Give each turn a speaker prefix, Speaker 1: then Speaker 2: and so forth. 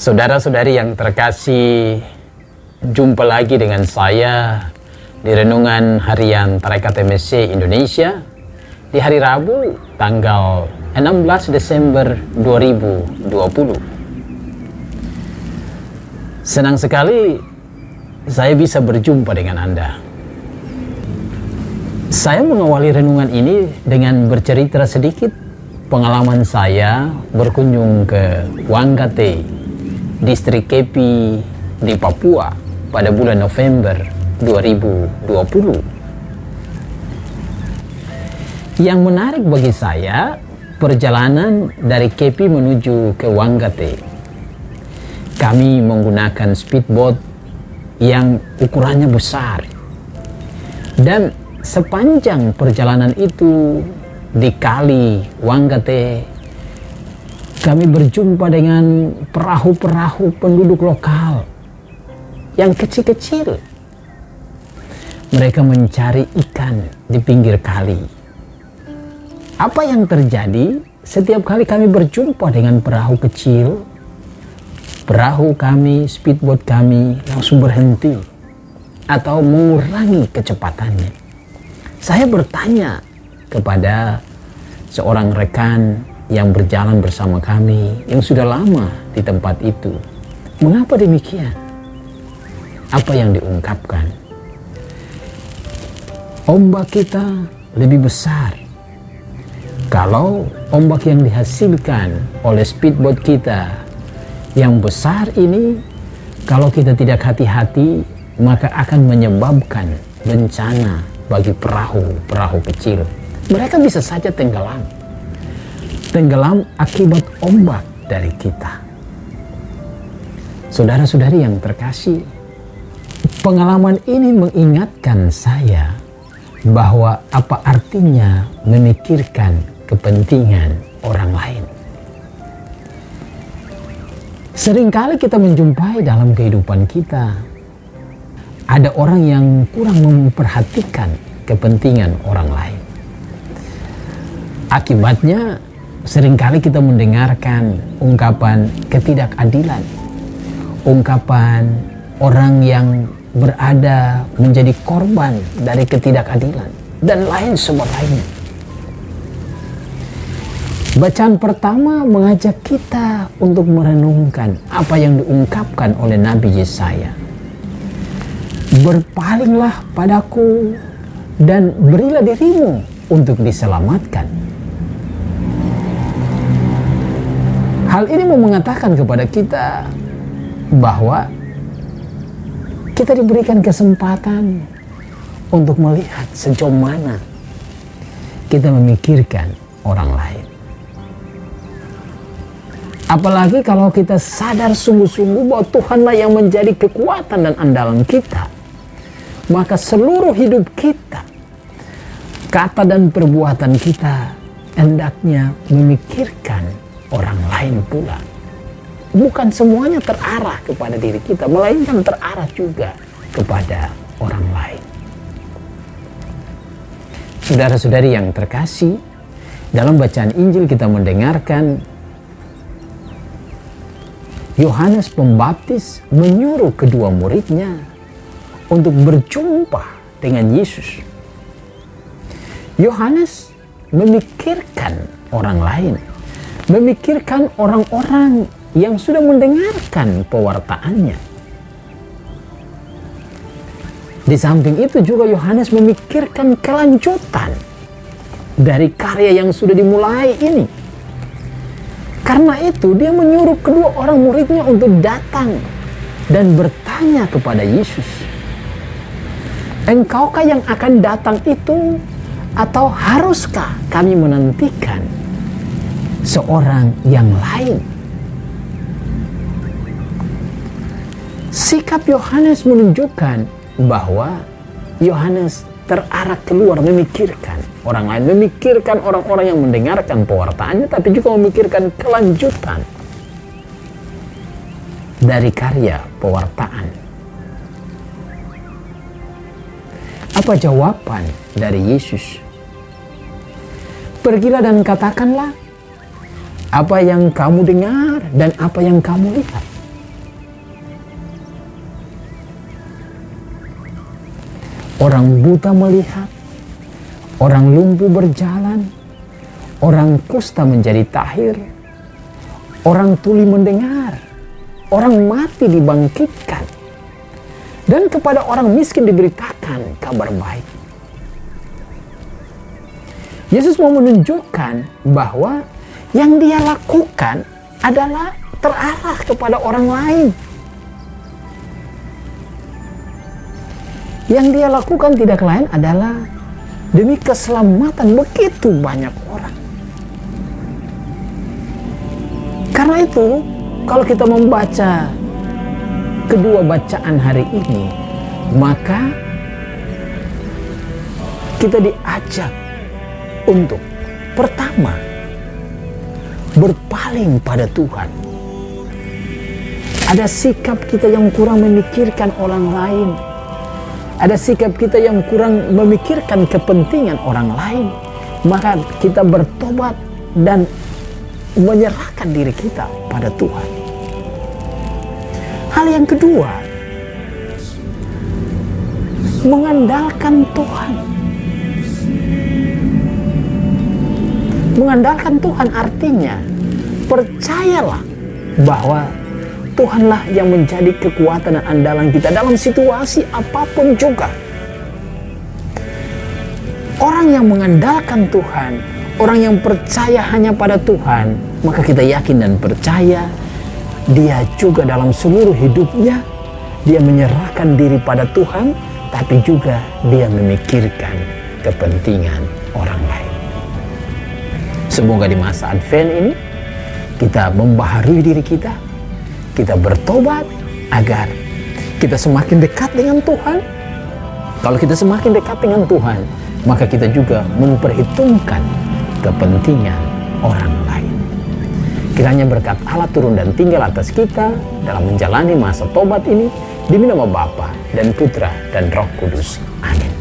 Speaker 1: Saudara-saudari yang terkasih, jumpa lagi dengan saya di Renungan Harian Tarekat MSC Indonesia di hari Rabu tanggal 16 Desember 2020. Senang sekali saya bisa berjumpa dengan Anda. Saya mengawali renungan ini dengan bercerita sedikit pengalaman saya berkunjung ke Wanggatte, distrik Kepi di Papua pada bulan November 2020. Yang menarik bagi saya, perjalanan dari Kepi menuju ke Wanggatte. Kami menggunakan speedboat yang ukurannya besar. Dan sepanjang perjalanan itu di kali Wanggatte, kami berjumpa dengan perahu-perahu penduduk lokal yang kecil-kecil. Mereka mencari ikan di pinggir kali. Apa yang terjadi setiap kali kami berjumpa dengan perahu kecil, perahu kami, speedboat kami langsung berhenti atau mengurangi kecepatannya. Saya bertanya kepada seorang rekan yang berjalan bersama kami yang sudah lama di tempat itu, mengapa demikian? Apa yang diungkapkan? Ombak kita lebih besar. Kalau ombak yang dihasilkan oleh speedboat kita yang besar ini, kalau kita tidak hati-hati, maka akan menyebabkan bencana bagi perahu-perahu kecil. Mereka bisa saja tenggelam akibat ombak dari kita. Saudara-saudari yang terkasih, pengalaman ini mengingatkan saya bahwa apa artinya memikirkan kepentingan orang lain. Seringkali kita menjumpai dalam kehidupan kita ada orang yang kurang memperhatikan kepentingan orang lain. Akibatnya seringkali kita mendengarkan ungkapan ketidakadilan, ungkapan orang yang berada menjadi korban dari ketidakadilan, dan lain sebagainya. Bacaan pertama mengajak kita untuk merenungkan apa yang diungkapkan oleh Nabi Yesaya. Berpalinglah padaku dan berilah dirimu untuk diselamatkan. Hal ini mau mengatakan kepada kita bahwa kita diberikan kesempatan untuk melihat sejauh mana kita memikirkan orang lain. Apalagi kalau kita sadar sungguh-sungguh bahwa Tuhanlah yang menjadi kekuatan dan andalan kita, maka seluruh hidup kita, kata dan perbuatan kita hendaknya memikirkan orang lain pula. Bukan semuanya terarah kepada diri kita, melainkan terarah juga kepada orang lain. Saudara-saudari yang terkasih, dalam bacaan Injil kita mendengarkan Yohanes Pembaptis menyuruh kedua muridnya untuk berjumpa dengan Yesus. Yohanes memikirkan orang lain, memikirkan orang-orang yang sudah mendengarkan pewartaannya. Di samping itu juga Yohanes memikirkan kelanjutan dari karya yang sudah dimulai ini. Karena itu dia menyuruh kedua orang muridnya untuk datang dan bertanya kepada Yesus, "Engkaukah yang akan datang itu, atau haruskah kami menantikan seorang yang lain?" Sikap Yohanes menunjukkan bahwa Yohanes terarah keluar memikirkan orang lain, memikirkan orang-orang yang mendengarkan pewartaannya, tapi juga memikirkan kelanjutan dari karya pewartaan. Apa jawaban dari Yesus? Pergilah dan katakanlah apa yang kamu dengar dan apa yang kamu lihat. orang buta melihat, orang lumpuh berjalan, orang kusta menjadi tahir, orang tuli mendengar, orang mati dibangkitkan, dan kepada orang miskin diberitakan kabar baik. Yesus mau menunjukkan bahwa yang dia lakukan adalah terarah kepada orang lain. Yang dia lakukan tidak lain adalah demi keselamatan begitu banyak orang. Karena itu, kalau kita membaca kedua bacaan hari ini, maka kita diajak untuk pertama berpaling pada Tuhan. Ada sikap kita yang kurang memikirkan orang lain. Ada sikap kita yang kurang memikirkan kepentingan orang lain. Maka kita bertobat dan menyerahkan diri kita pada Tuhan. Hal yang kedua, mengandalkan Tuhan. Mengandalkan Tuhan artinya percayalah bahwa Tuhanlah yang menjadi kekuatan dan andalan kita dalam situasi apapun juga. Orang yang mengandalkan Tuhan, orang yang percaya hanya pada Tuhan, maka kita yakin dan percaya dia juga dalam seluruh hidupnya, dia menyerahkan diri pada Tuhan, tapi juga dia memikirkan kepentingan orang lain. Semoga di masa Advent ini kita membaharui diri kita bertobat agar kita semakin dekat dengan Tuhan. Kalau kita semakin dekat dengan Tuhan, maka kita juga memperhitungkan kepentingan orang lain. Kiranya berkat Allah turun dan tinggal atas kita dalam menjalani masa tobat ini, demi nama Bapa dan Putra dan Roh Kudus. Amin.